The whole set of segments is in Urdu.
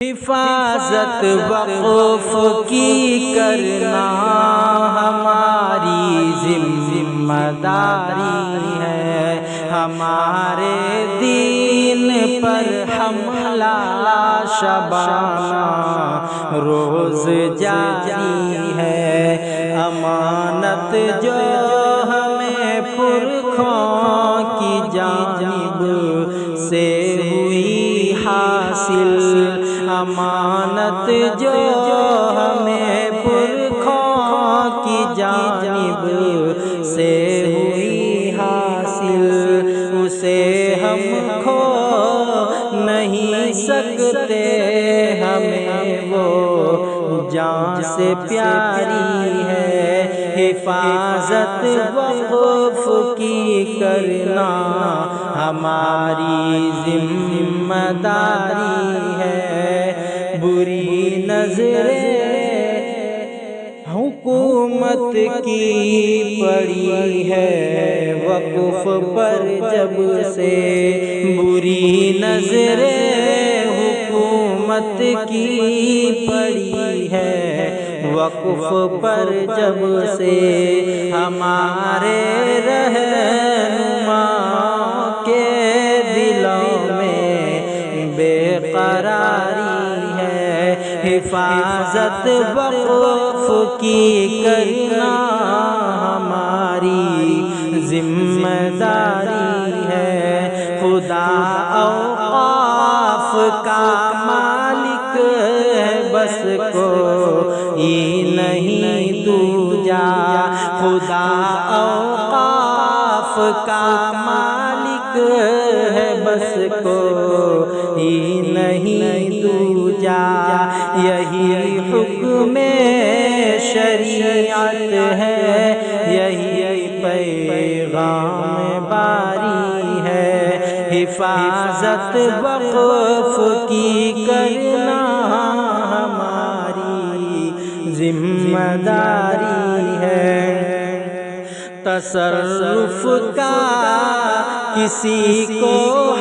حفاظت وقف کی کرنا ہماری ذمہ داری ہے، ہمارے دین پر حملہ شبانہ روز جاری ہے، امانت جو ہمیں پرکھوں کی جانب سے ہوئی حاصل، امانت جو ہمیں پرکھوں کی جانب سے ہوئی حاصل، اسے ہم کھو نہیں سکتے، ہمیں وہ جان سے پیاری ہے، حفاظت وقف کی کرنا ہماری ذمہ داری ہے، بری نظریں حکومت کی پڑی ہے وقف پر جب سے، بری نظریں حکومت کی پڑی ہے وقف پر جب سے، ہمارے رہنماؤں کے دلوں میں بے قراری ہے، حفاظت وقف کی کرنا ہماری ذمہ داری ہے، خدا اوقاف کا مالک ہے، بس کوئی نہیں دوجا، خدا اوقاف کا مالک ہے، بس کوئی نہیں دوجا، یہی حکم شریعت ہے، یہی پیغام باری ہے، حفاظت وقف کی کرنا ہماری ذمہ داری ہے، تصرف کا کسی کو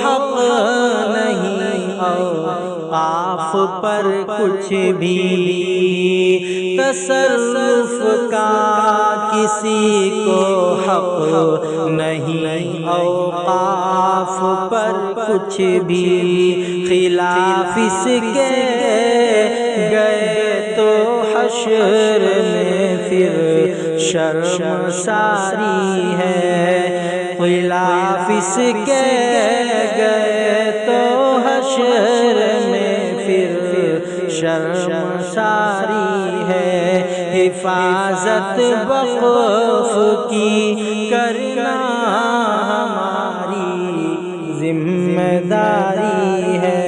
حق نہیں اوقاف پر کچھ بھی، تصرف کا کسی کو حق نہیں اوقاف پر کچھ بھی، خلاف اس کے گئے تو حشر میں پھر شرمساری ہے، خلاف اس کے گئے تو حشر میں پھر شرمساری ہے، حفاظت وقف کی کرنا ہماری ذمہ داری ہے،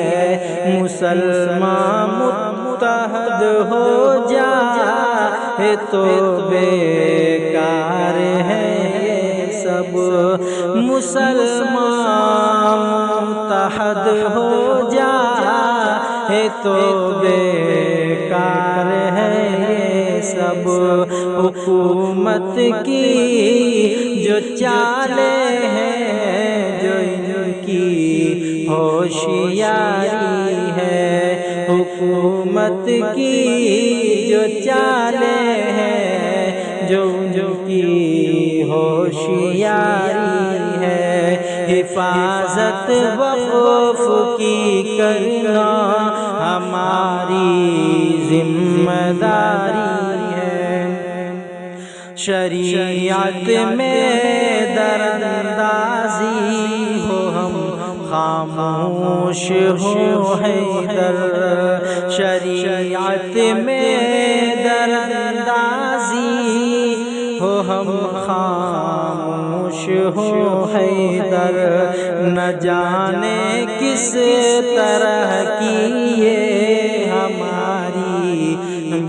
مسلمان متحد ہو جائے تو بیکار ہے یہ سب، مسلمان متحد ہو جائے تو بیکار ہے یہ سب، حکومت کی جو چالیں ہیں، جو ان کی ہوشیاری ہے، حکومت کی جو چالیں ہیں، جو ان کی ہوشیاری ہے، حفاظت وقف کی کرنا ہماری ذمہ داری ہے، شریعت میں درد اندازی ہو ہم خاموش ہو حیدر، شریعت میں درد اندازی ہو ہم خاموش ہو حیدر، نہ جانے کس طرح کی یہ ہماری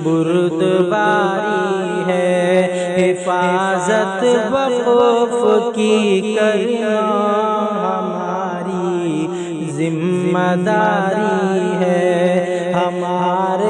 بردباری ہے، حفاظت وقف کی کرنا ہماری ذمہ داری ہے، ہمارے